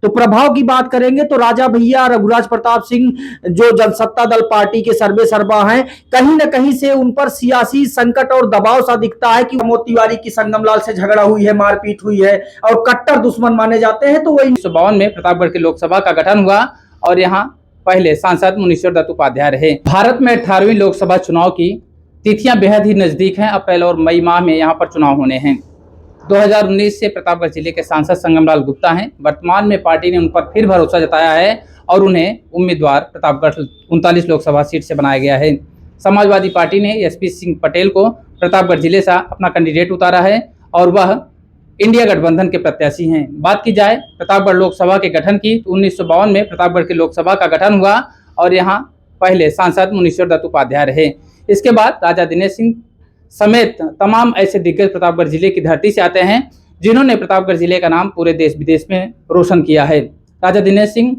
तो प्रभाव की बात करेंगे तो राजा भैया रघुराज प्रताप सिंह जो जनसत्ता दल पार्टी के सर्वे सर्वा हैं, कहीं ना कहीं से उन पर सियासी संकट और दबाव सा दिखता है कि प्रमोद तिवारी की संगम लाल से झगड़ा हुई है, मारपीट हुई है और कट्टर दुश्मन माने जाते हैं। तो वही 1952 में प्रतापगढ़ की लोकसभा का गठन हुआ और यहाँ पहले सांसद मुनीश्वर दत्त उपाध्याय रहे। भारत में 18वीं लोकसभा चुनाव की तिथियां बेहद ही नजदीक हैं। अप्रैल और मई माह में यहाँ पर चुनाव होने हैं। 2019 से प्रतापगढ़ जिले के सांसद संगमलाल गुप्ता हैं। वर्तमान में पार्टी ने उन पर फिर भरोसा जताया है और उन्हें उम्मीदवार प्रतापगढ़ 39 लोकसभा सीट से बनाया गया है। समाजवादी पार्टी ने एसपी सिंह पटेल को प्रतापगढ़ जिले से अपना कैंडिडेट उतारा है और वह इंडिया गठबंधन के प्रत्याशी हैं। बात की जाए प्रतापगढ़ लोकसभा के गठन की तो 1952 में प्रतापगढ़ की लोकसभा का गठन हुआ और यहाँ पहले सांसद मुनीश्वर दत्त उपाध्याय रहे। इसके बाद राजा दिनेश सिंह समेत तमाम ऐसे दिग्गज प्रतापगढ़ जिले की धरती से आते हैं जिन्होंने प्रतापगढ़ जिले का नाम पूरे देश विदेश में रोशन किया है। राजा दिनेश सिंह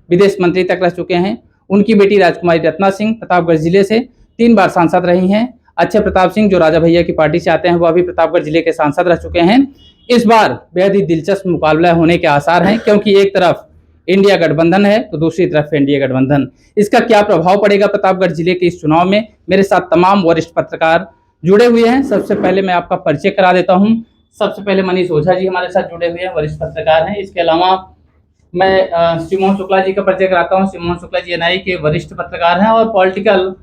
विदेश मंत्री तक रह चुके हैं। उनकी बेटी राजकुमारी रत्ना सिंह प्रतापगढ़ जिले से 3 बार सांसद रही हैं। अक्षय प्रताप सिंह जो राजा भैया की पार्टी से आते हैं वह भी प्रतापगढ़ जिले के सांसद रह चुके हैं। इस बार बेहद ही दिलचस्प मुकाबला होने के आसार हैं क्योंकि एक तरफ इंडिया गठबंधन है तो दूसरी तरफ इंडिया गठबंधन। इसका क्या प्रभाव पड़ेगा प्रतापगढ़ जिले के इस चुनाव में, मेरे साथ तमाम वरिष्ठ पत्रकार जुड़े हुए हैं। सबसे पहले मैं आपका परिचय करा देता हूं। सबसे पहले मनीष ओझा जी हमारे साथ जुड़े हुए हैं, वरिष्ठ पत्रकार हैं। इसके अलावा मैं शिवमोहन शुक्ला जी का परिचय कराता हूं। शिवमोहन शुक्ला जी एनआई के वरिष्ठ पत्रकार हैं और पॉलिटिकल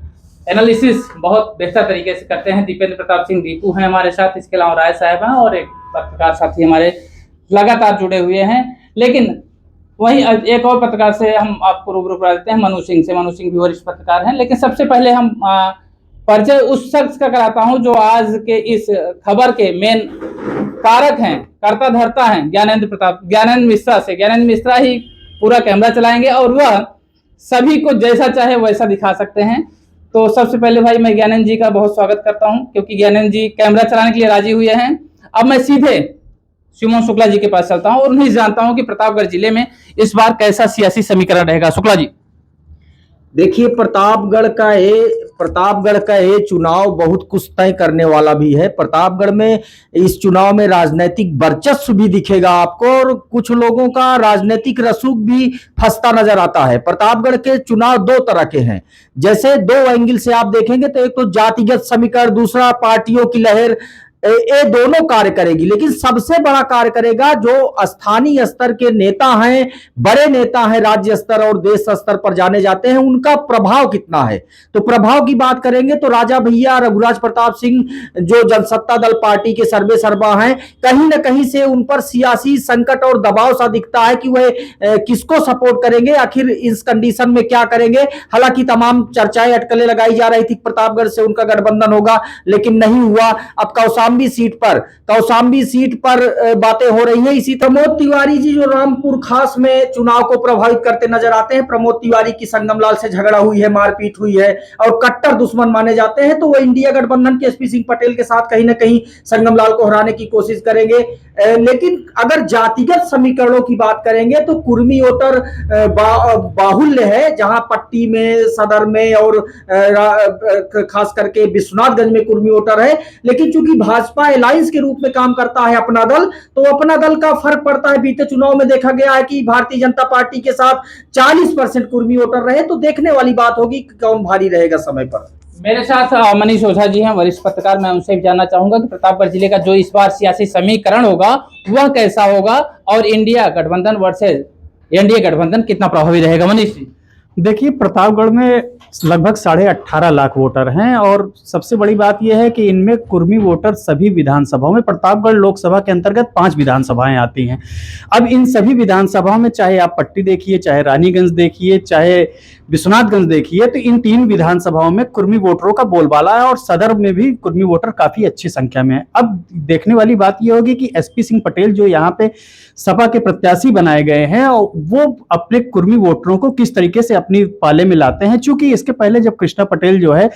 एनालिसिस बहुत बेहतर तरीके से करते हैं। दीपेंद्र प्रताप सिंह दीपू हैं हमारे साथ। इसके अलावा राय साहब हैं और एक पत्रकार साथी हमारे लगातार जुड़े हुए हैं। लेकिन वहीं एक और पत्रकार से हम आपको रूबरू करा देते हैं, मनु सिंह से। मनु सिंह भी वरिष्ठ पत्रकार हैं। लेकिन सबसे पहले हम परिचय उस शख्स का कराता हूं जो आज के इस खबर के मेन कारक हैं, कर्ता धर्ता हैं, ज्ञानेंद्र मिश्रा से। ज्ञानेंद्र मिश्रा ही पूरा कैमरा चलाएंगे और वह सभी को जैसा चाहे वैसा दिखा सकते हैं। तो सबसे पहले भाई मैं ज्ञानेंद्र जी का बहुत स्वागत करता हूं क्योंकि ज्ञानेंद्र जी कैमरा चलाने के लिए राजी हुए हैं। अब मैं सीधे शिवमोहन शुक्ला जी के पास चलता हूं और उन्हें जानता हूं कि प्रतापगढ़ जिले में इस बार कैसा सियासी समीकरण रहेगा। शुक्ला जी, देखिए, प्रतापगढ़ का ये चुनाव बहुत कुछ तय करने वाला भी है। प्रतापगढ़ में इस चुनाव में राजनीतिक वर्चस्व भी दिखेगा आपको और कुछ लोगों का राजनीतिक रसूख भी फंसता नजर आता है। प्रतापगढ़ के चुनाव 2 तरह के हैं। जैसे 2 एंगल से आप देखेंगे तो एक तो जातिगत समीकरण, दूसरा पार्टियों की लहर, ये दोनों कार्य करेगी। लेकिन सबसे बड़ा कार्य करेगा जो स्थानीय स्तर के नेता हैं, बड़े नेता हैं, राज्य स्तर और देश स्तर पर जाने जाते हैं, उनका प्रभाव कितना है। तो प्रभाव की बात करेंगे तो राजा भैया रघुराज प्रताप सिंह जो जनसत्ता दल पार्टी के सर्वे सर्वा हैं, कहीं ना कहीं से उन पर सियासी संकट और दबाव सा दिखता है कि वह किसको सपोर्ट करेंगे, आखिर इस कंडीशन में क्या करेंगे। हालांकि तमाम चर्चाएं, अटकलें लगाई जा रही थी प्रतापगढ़ से उनका गठबंधन होगा, लेकिन नहीं हुआ। अब कौशाम्बी सीट पर बातें हो रही है। इसी प्रमोद तिवारी जी जो रामपुर खास में चुनाव को प्रभावित करते नजर आते हैं, प्रमोद तिवारी की संगमलाल से झगड़ा हुई है, मारपीट हुई है और कट्टर दुश्मन माने जाते हैं। तो वो इंडिया गठबंधन के एसपी सिंह पटेल के साथ कहीं ना कहीं संगमलाल को हराने की कोशिश करेंगे। लेकिन अगर जातिगत समीकरणों की बात करेंगे तो कुर्मी वोटर बाहुल्य है, जहां पट्टी में, सदर में और खास करके विश्वनाथगंज में कुर्मी वोटर है। लेकिन चूंकि भाजपा अलायंस के रूप में काम करता है अपना दल, तो अपना दल का फर्क पड़ता है। बीते चुनाव में देखा गया है कि भारतीय जनता पार्टी के साथ 40% कुर्मी वोटर रहे। तो देखने वाली बात होगी कि कौन भारी रहेगा समय पर। मेरे साथ मनीष ओझा जी हैं, वरिष्ठ पत्रकार। मैं उनसे भी जानना चाहूंगा कि प्रतापगढ़ जिले का जो इस बार सियासी समीकरण होगा वह कैसा होगा और इंडिया गठबंधन वर्सेज एनडीए गठबंधन कितना प्रभावी रहेगा। मनीष जी, देखिए, प्रतापगढ़ में लगभग 18.5 लाख वोटर हैं और सबसे बड़ी बात यह है कि इनमें कुर्मी वोटर सभी विधानसभाओं में, प्रतापगढ़ लोकसभा के अंतर्गत 5 विधानसभाएं आती हैं। अब इन सभी विधानसभाओं में चाहे आप पट्टी देखिए, चाहे रानीगंज देखिए, चाहे विश्वनाथगंज देखिए, तो इन 3 विधानसभाओं में कुर्मी वोटरों का बोलबाला है और सदर में भी कुर्मी वोटर काफी अच्छी संख्या में है। अब देखने वाली बात यह होगी कि एसपी सिंह पटेल जो यहाँ पे सपा के प्रत्याशी बनाए गए हैं, वो अपने कुर्मी वोटरों को किस तरीके से अपनी पाले में लाते हैं। चूंकि इसके पहले जब कृष्णा पटेल जो है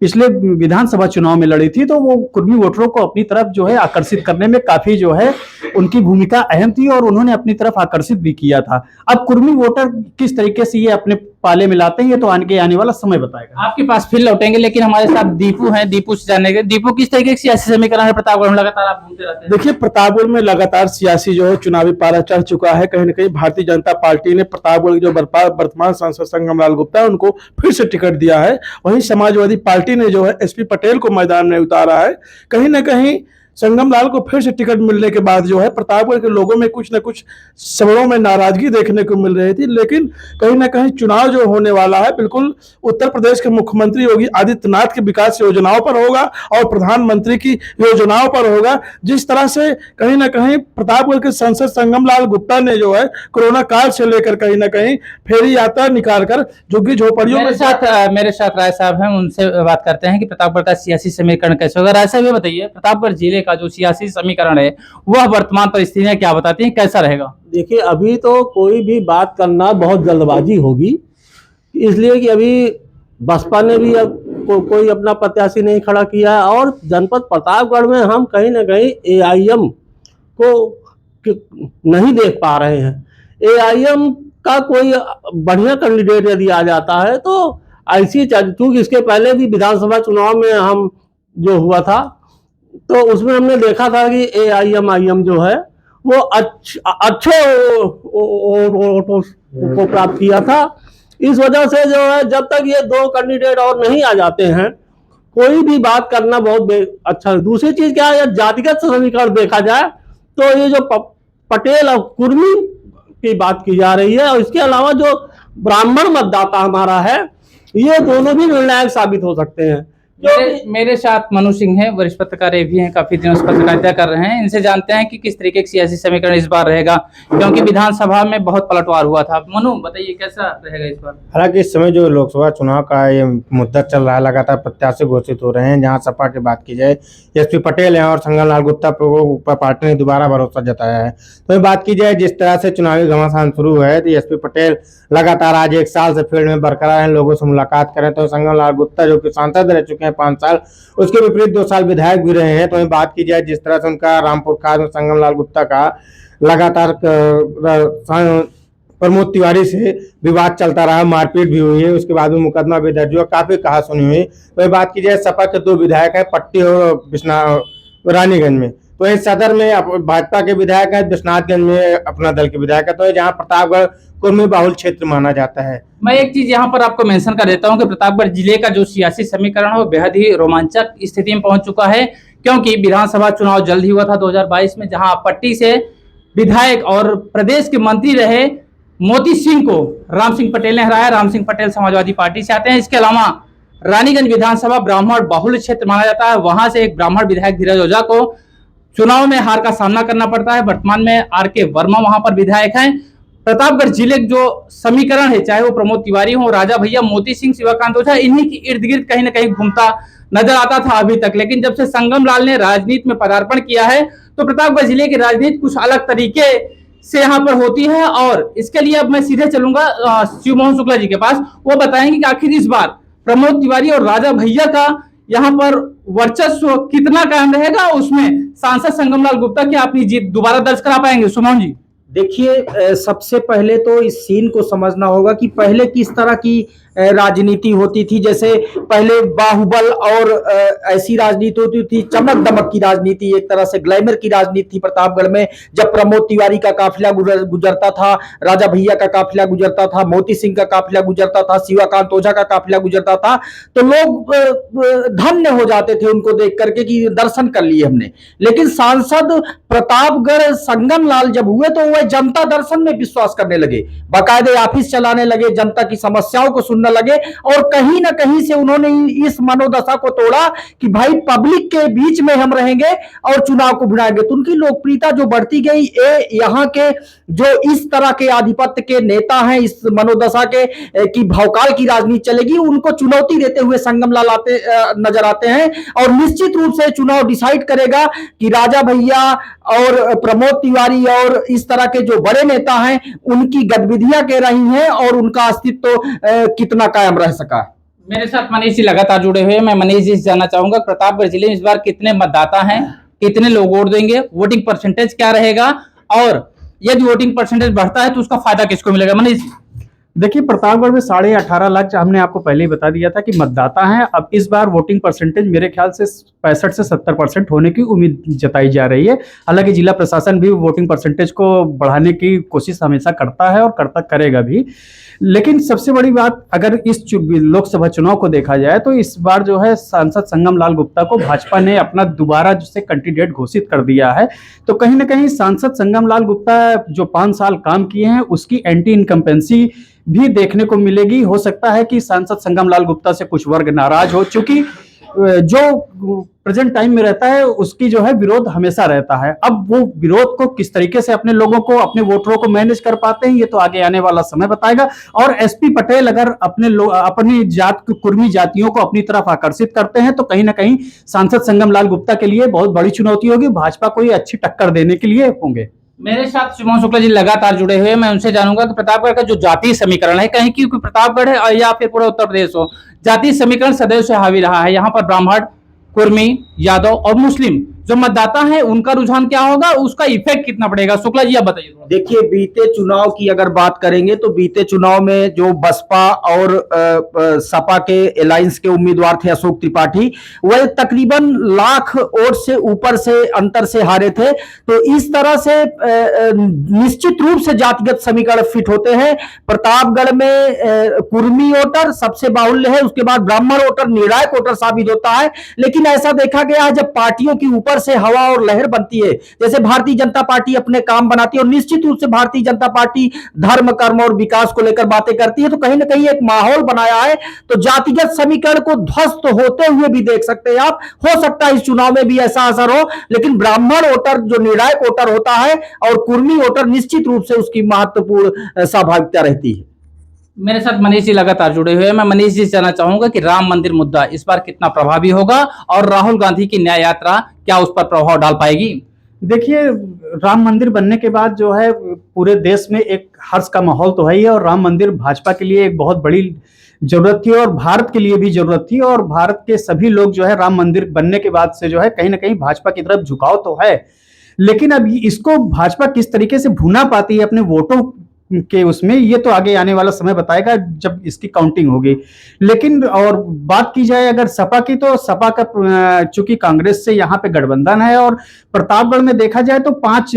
पिछले विधानसभा चुनाव में लड़ी थी, तो वो कुर्मी वोटरों को अपनी तरफ जो है आकर्षित करने में काफी जो है उनकी भूमिका अहम थी और उन्होंने अपनी तरफ आकर्षित भी किया था। अब कुर्मी वोटर किस तरीके से ये अपने पाले मिलाते हैं, ये तो आने वाला समय बताएगा। आपके पास फिर लौटेंगे, लेकिन हमारे साथ दीपू हैं, दीपू से जानने के। दीपू, किस तरीके के सियासी समीकरण है प्रतापगढ़ में? लगातार आप घूमते रहते हैं। देखिए, प्रतापगढ़ में लगातार सियासी जो है चुनावी पारा चढ़ चुका है। कहीं ना कहीं भारतीय जनता पार्टी ने प्रतापगढ़ के जो वर्तमान सांसद संगम लाल गुप्ता है उनको फिर से टिकट दिया है। वहीं समाजवादी पार्टी ने जो है एसपी पटेल को मैदान में उतारा है। कहीं ना कहीं संगम लाल को फिर से टिकट मिलने के बाद जो है प्रतापगढ़ के लोगों में कुछ न कुछ सबरों में नाराजगी देखने को मिल रही थी, लेकिन कहीं ना कहीं चुनाव जो होने वाला है बिल्कुल उत्तर प्रदेश के मुख्यमंत्री योगी आदित्यनाथ की विकास योजनाओं पर होगा और प्रधानमंत्री की योजनाओं पर होगा। जिस तरह से कहीं ना कहीं प्रतापगढ़ के सांसद संगम लाल गुप्ता ने जो है कोरोना काल से लेकर कहीं ना कहीं फेरी यात्रा निकालकर झुग्गी झोपड़ियों मेरे साथ राय साहब हैं, उनसे बात करते हैं कि प्रतापगढ़ का सियासी समीकरण कैसे होगा। राय साहब, ये बताइए, प्रतापगढ़ जिले का जो सियासी समीकरण है वह वर्तमान परिस्थितियां क्या बताती हैं, कैसा रहेगा? देखिए, अभी तो कोई भी बात करना बहुत जल्दबाजी होगी, इसलिए कि अभी बसपा ने भी अब कोई अपना प्रत्याशी नहीं खड़ा किया है और जनपद प्रतापगढ़ में हम कहीं ना कहीं एआईएम को नहीं देख पा रहे हैं। एआईएम का कोई बढ़िया कैंडिडेट यदि आ जाता है तो ऐसी, क्योंकि इसके पहले भी विधानसभा चुनाव में हम जो हुआ था तो उसमें हमने देखा था कि एआईएम जो है वो अच्छे वोटों को प्राप्त किया था। इस वजह से जो है जब तक ये दो कैंडिडेट और नहीं आ जाते हैं कोई भी बात करना बहुत अच्छा है। दूसरी चीज क्या है, जातिगत समीकरण देखा जाए तो ये जो पटेल और कुर्मी की बात की जा रही है और इसके अलावा जो ब्राह्मण मतदाता हमारा है, ये दोनों भी निर्णायक साबित हो सकते हैं। मेरे साथ मनु सिंह है, वरिष्ठ पत्रकार भी हैं, काफी दिनों से पत्रकारिता कर रहे हैं। इनसे जानते हैं कि किस तरीके का सियासी समीकरण इस बार रहेगा, क्योंकि विधानसभा में बहुत पलटवार हुआ था। मनु, बताइए कैसा रहेगा इस बार? हालांकि इस समय जो लोकसभा चुनाव का ये मुद्दा चल रहा है, लगातार प्रत्याशी घोषित हो रहे हैं। जहां सपा की बात की जाए, एसपी पटेल हैं और संगम लाल गुप्ता पर पार्टी ने दोबारा भरोसा जताया है। तो बात की जाए जिस तरह से चुनावी घमासान शुरू है तो एसपी पटेल लगातार आज 1 साल से फील्ड में बरकरार हैं, लोगों से मुलाकात करें। तो संगम लाल गुप्ता जो कि सांसद रह चुके हैं 5 साल, उसके विपरीत 2 साल विधायक भी रहे हैं। तो बात की जाए जिस तरह से उनका रामपुर खास में संगम लाल गुप्ता का लगातार प्रमोद तिवारी से विवाद चलता रहा, मारपीट भी हुई है, उसके बाद में मुकदमा भी दर्ज हुआ, काफी कहा सुनी हुई। तो बात की जाए सपा के 2 विधायक है, पट्टी और रानीगंज में। तो इस सदर में भाजपा के विधायक है, विश्वनाथगंज में अपना दल के विधायक है। तो जहाँ प्रतापगढ़ कुर्मी बाहुल क्षेत्र माना जाता है। मैं एक चीज यहाँ पर आपको मेंशन कर देता हूँ कि प्रतापगढ़ जिले का जो सियासी समीकरण है वो बेहद ही रोमांचक स्थिति में पहुंच चुका है, क्योंकि विधानसभा चुनाव जल्द ही हुआ था 2022 में, जहां पट्टी से विधायक और प्रदेश के मंत्री रहे मोती सिंह को राम सिंह पटेल ने हराया। राम सिंह पटेल समाजवादी पार्टी से आते हैं। इसके अलावा रानीगंज विधानसभा ब्राह्मण बाहुल क्षेत्र माना जाता है, वहां से एक ब्राह्मण विधायक धीरज ओझा को चुनाव में हार का सामना करना पड़ता है। वर्तमान में आर.के. वर्मा वहां पर विधायक हैं। प्रतापगढ़ जिले के जो समीकरण है, चाहे वो प्रमोद तिवारी हो, राजा भैया, मोती सिंह, शिवकांत ओझा, इन्हीं के इर्द गिर्द कहीं ना कहीं घूमता नजर आता था अभी तक। लेकिन जब से संगम लाल ने राजनीति में पदार्पण किया है तो प्रतापगढ़ जिले की राजनीति कुछ अलग तरीके से यहाँ पर होती है। और इसके लिए अब मैं सीधे चलूंगा शिव मोहन शुक्ला जी के पास। वो बताएंगे कि आखिर इस बार प्रमोद तिवारी और राजा भैया का यहाँ पर वर्चस्व कितना कायम रहेगा, उसमें सांसद संगम लाल गुप्ता की अपनी जीत दोबारा दर्ज करा पाएंगे? सुमन जी, देखिए, सबसे पहले तो इस सीन को समझना होगा कि पहले किस तरह की राजनीति होती थी। जैसे पहले बाहुबल और ऐसी राजनीति होती थी, चमक दमक की राजनीति, एक तरह से ग्लैमर की राजनीति थी प्रतापगढ़ में। जब प्रमोद तिवारी का काफिला गुजरता था, राजा भैया का काफिला गुजरता था, मोती सिंह का काफिला गुजरता था, शिवकांत ओझा का काफिला गुजरता था, तो लोग धन्य हो जाते थे उनको देख करके कि दर्शन कर लिए हमने। लेकिन सांसद प्रतापगढ़ संगम लाल जब हुए तो वह जनता दर्शन में विश्वास करने लगे, बाकायदे ऑफिस चलाने लगे, जनता की समस्याओं को सुनने लगे। और कहीं ना कहीं से उन्होंने इस मनोदशा को तोड़ा कि भाई पब्लिक के बीच में हम रहेंगे और चुनाव को भिड़ाएंगे। तो उनकी लोकप्रियता जो बढ़ती गई, यहाँ के जो इस तरह के आधिपत्य के नेता हैं, इस मनोदशा के कि भौकाल की राजनीति चलेगी, उनको चुनौती देते हुए संगम लाल नजर आते हैं। और निश्चित रूप से चुनाव डिसाइड करेगा कि राजा भैया और प्रमोद तिवारी और इस तरह के जो बड़े नेता हैं उनकी गतिविधियां क्या रही हैं और उनका अस्तित्व कितना कायम रह सका है। मेरे साथ मनीष जी लगातार जुड़े हुए हैं। मैं मनीष जी से जानना चाहूंगा प्रतापगढ़ जिले में इस बार कितने मतदाता हैं, कितने लोग वोट देंगे, वोटिंग परसेंटेज क्या रहेगा, और यदि वोटिंग परसेंटेज बढ़ता है तो उसका फायदा किसको मिलेगा? मनीष, देखिए, प्रतापगढ़ में 18.5 लाख हमने आपको पहले ही बता दिया था कि मतदाता हैं। अब इस बार वोटिंग परसेंटेज मेरे ख्याल से 65 से 70% होने की उम्मीद जताई जा रही है। हालांकि जिला प्रशासन भी वोटिंग परसेंटेज को बढ़ाने की कोशिश हमेशा करता है और करता करेगा भी। लेकिन सबसे बड़ी बात, अगर इस लोकसभा चुनाव को देखा जाए तो इस बार जो है सांसद संगम लाल गुप्ता को भाजपा ने अपना दोबारा से कैंडिडेट घोषित कर दिया है। तो कहीं ना कहीं सांसद संगम लाल गुप्ता जो 5 साल काम किए हैं उसकी एंटी इनकम्पेंसी भी देखने को मिलेगी। हो सकता है कि सांसद संगम लाल गुप्ता से कुछ वर्ग नाराज हो, चूंकि जो प्रेजेंट टाइम में रहता है उसकी जो है विरोध हमेशा रहता है। अब वो विरोध को किस तरीके से अपने लोगों को, अपने वोटरों को मैनेज कर पाते हैं, ये तो आगे आने वाला समय बताएगा। और एसपी पटेल अगर अपनी जात कुर्मी जातियों को अपनी तरफ आकर्षित करते हैं तो कहीं ना कहीं सांसद संगम लाल गुप्ता के लिए बहुत बड़ी चुनौती होगी। भाजपा को ये अच्छी टक्कर देने के लिए होंगे। मेरे साथ शुभम शुक्ला जी लगातार जुड़े हुए हैं। मैं उनसे जानूंगा कि प्रतापगढ़ का जो जातीय समीकरण है, कहीं क्योंकि प्रतापगढ़ है या फिर पूरा उत्तर प्रदेश हो, जातीय समीकरण सदैव से हावी रहा है। यहाँ पर ब्राह्मण, कुर्मी, यादव और मुस्लिम जो मतदाता है उनका रुझान क्या होगा, उसका इफेक्ट कितना पड़ेगा? शुक्ला जी आप बताइए। देखिए, बीते चुनाव की अगर बात करेंगे तो बीते चुनाव में जो बसपा और सपा के अलायंस के उम्मीदवार थे अशोक त्रिपाठी, वह तकरीबन लाख वोट से ऊपर से अंतर से हारे थे। तो इस तरह से निश्चित रूप से जातिगत समीकरण फिट होते हैं। प्रतापगढ़ में कुर्मी वोटर सबसे बाहुल्य है, उसके बाद ब्राह्मण वोटर निर्णायक वोटर साबित होता है। लेकिन ऐसा देखा गया है जब पार्टियों की ऊपर से हवा और लहर बनती है, जैसे भारतीय जनता पार्टी अपने काम बनाती है और निश्चित रूप से भारतीय जनता पार्टी धर्म, कर्म और विकास को लेकर बातें करती है, तो कहीं ना कहीं एक माहौल बनाया है। तो जातिगत समीकरण को ध्वस्त होते हुए भी देख सकते हैं आप। हो सकता है इस चुनाव में भी ऐसा असर हो, लेकिन ब्राह्मण वोटर जो निर्णायक वोटर होता है और कुर्मी वोटर निश्चित रूप से उसकी महत्वपूर्ण सहभागिता रहती है। मेरे साथ मनीष जी लगातार जुड़े हुए हैं। मैं मनीष जी से जानना चाहूंगा कि राम मंदिर मुद्दा इस बार कितना प्रभावी होगा और राहुल गांधी की न्याय यात्रा क्या उस पर प्रभाव डाल पाएगी? देखिए, राम मंदिर बनने के बाद जो है पूरे देश में एक हर्ष का माहौल तो है ही है, और राम मंदिर भाजपा के लिए एक बहुत बड़ी जरूरत थी और भारत के लिए भी जरूरत थी। और भारत के सभी लोग जो है राम मंदिर बनने के बाद से जो है कहीं ना कहीं भाजपा की तरफ झुकाव तो है। लेकिन अब इसको भाजपा किस तरीके से भुना पाती है अपने वोटों के उसमें, ये तो आगे आने वाला समय बताएगा जब इसकी काउंटिंग होगी। लेकिन और बात की जाए अगर सपा की, तो सपा का चूंकि कांग्रेस से यहाँ पे गठबंधन है और प्रतापगढ़ में देखा जाए तो 5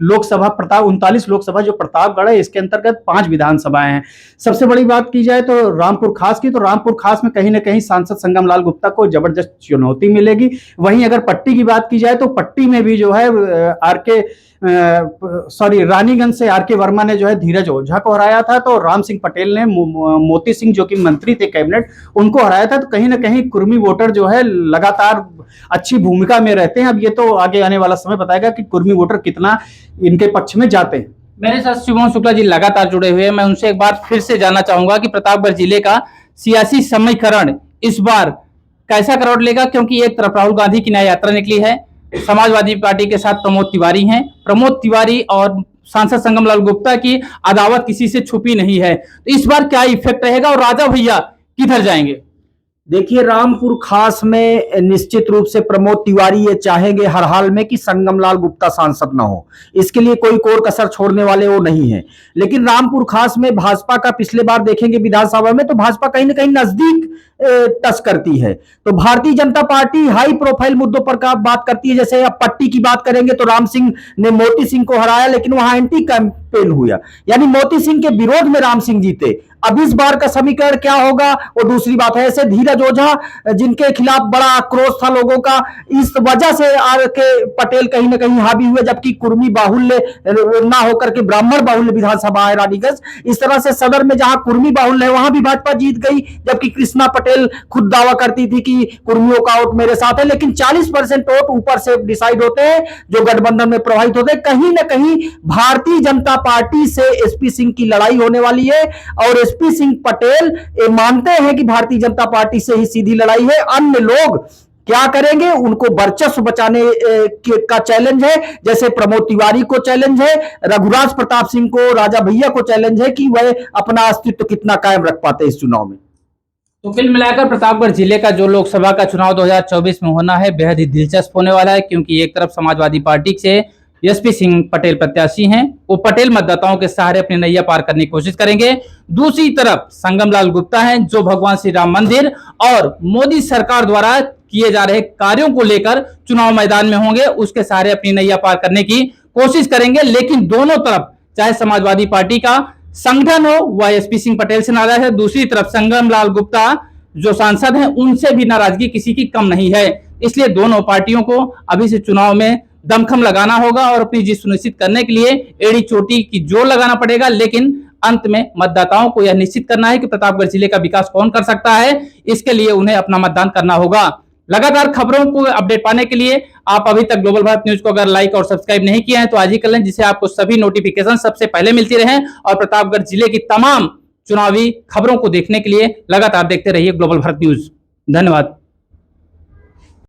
लोकसभा 39 लोकसभा जो प्रतापगढ़ है इसके अंतर्गत 5 विधानसभाएं हैं। सबसे बड़ी बात की जाए तो रामपुर खास की, तो रामपुर खास में कहीं ना कहीं सांसद संगम लाल गुप्ता को जबरदस्त चुनौती मिलेगी। वहीं अगर पट्टी की बात की जाए तो पट्टी में भी जो है रानीगंज से आर के वर्मा ने जो है धीरज ओझा को हराया था, तो राम सिंह पटेल ने मोती सिंह जो कि मंत्री थे कैबिनेट, उनको हराया था। तो कहीं ना कहीं कुर्मी वोटर जो है लगातार अच्छी भूमिका में रहते हैं। अब ये तो आगे आने वाला समय बताएगा कि कुर्मी वोटर कितना इनके पक्ष में जाते हैं। मेरे साथ शुभम शुक्ला जी लगातार जुड़े हुए हैं। मैं उनसे एक बार फिर से जानना चाहूंगा कि प्रतापगढ़ जिले का सियासी समीकरण इस बार कैसा करवट लेगा, क्योंकि एक तरफ राहुल गांधी की न्याय यात्रा निकली है, समाजवादी पार्टी के साथ प्रमोद तिवारी हैं। प्रमोद तिवारी और सांसद संगम लाल गुप्ता की अदावत किसी से छुपी नहीं है। तो इस बार क्या इफेक्ट रहेगा और राजा भैया किधर जाएंगे? देखिए, रामपुर खास में निश्चित रूप से प्रमोद तिवारी ये चाहेंगे हर हाल में कि संगमलाल गुप्ता सांसद न हो, इसके लिए कोई कोर कसर छोड़ने वाले वो नहीं है। लेकिन रामपुर खास में भाजपा का पिछले बार देखेंगे विधानसभा में तो भाजपा कहीं ना कहीं नजदीक टच करती है। तो Bharatiya Janata party high profile मुद्दों पर का बात करती है। जैसे अब पट्टी की बात करेंगे तो राम सिंह ने मोती सिंह को हराया, लेकिन वहां एंटी कैंपेन हुआ, यानी मोती सिंह के विरोध में राम सिंह जीते। अब इस बार का समीकरण क्या होगा वो दूसरी बात है। ऐसे धीरज ओझा जिनके खिलाफ बड़ा आक्रोश था लोगों का, इस वजह से आर के पटेल कहीं ना कहीं हावी हुए, जबकि कुर्मी बाहुल्य ना होकर के ब्राह्मण बाहुल्य विधानसभा है रानीगंज। इस तरह से सदर में जहां कुर्मी बाहुल्य है वहां भी भाजपा जीत गई, जबकि कृष्णा पटेल खुद दावा करती थी कि कुर्मियों का वोट मेरे साथ है। लेकिन 40% वोट ऊपर से डिसाइड होते हैं जो गठबंधन में प्रभावित होते हैं। कहीं ना कहीं भारतीय जनता पार्टी से एसपी सिंह की लड़ाई होने वाली है और एसपी सिंह पटेल ये मानते हैं कि भारतीय जनता पार्टी से ही सीधी लड़ाई है। अन्य लोग क्या करेंगे, उनको वर्चस्व बचाने का चैलेंज है। जैसे प्रमोद तिवारी को चैलेंज है, रघुराज प्रताप सिंह को, राजा भैया को चैलेंज है कि वह अपना अस्तित्व कितना कायम रख पाते इस चुनाव में। तो कुल मिलाकर प्रतापगढ़ जिले का जो लोकसभा का चुनाव 2024 में होना है बेहद ही दिलचस्प होने वाला है, क्योंकि एक तरफ समाजवादी पार्टी से एसपी सिंह पटेल प्रत्याशी हैं, वो पटेल मतदाताओं के सहारे अपनी नैया पार करने की कोशिश करेंगे। दूसरी तरफ संगमलाल गुप्ता हैं, जो भगवान श्री राम मंदिर और मोदी सरकार द्वारा किए जा रहे कार्यों को लेकर चुनाव मैदान में होंगे, उसके सहारे अपनी नैया पार करने की कोशिश करेंगे। लेकिन दोनों तरफ, चाहे समाजवादी पार्टी का संगठन हो वह एसपी सिंह पटेल से नाराज है, दूसरी तरफ संगमलाल गुप्ता जो सांसद हैं उनसे भी नाराजगी किसी की कम नहीं है। इसलिए दोनों पार्टियों को अभी से चुनाव में दमखम लगाना होगा और अपनी जीत सुनिश्चित करने के लिए एड़ी चोटी की जोर लगाना पड़ेगा। लेकिन अंत में मतदाताओं को यह निश्चित करना है कि प्रतापगढ़ जिले का विकास कौन कर सकता है, इसके लिए उन्हें अपना मतदान करना होगा। लगातार खबरों को अपडेट पाने के लिए आप अभी तक ग्लोबल भारत न्यूज को अगर लाइक और सब्सक्राइब नहीं किया है तो आज ही कर लें, जिससे आपको सभी नोटिफिकेशन सबसे पहले मिलती रहे और प्रतापगढ़ जिले की तमाम चुनावी खबरों को देखने के लिए लगातार देखते रहिए ग्लोबल भारत न्यूज। धन्यवाद।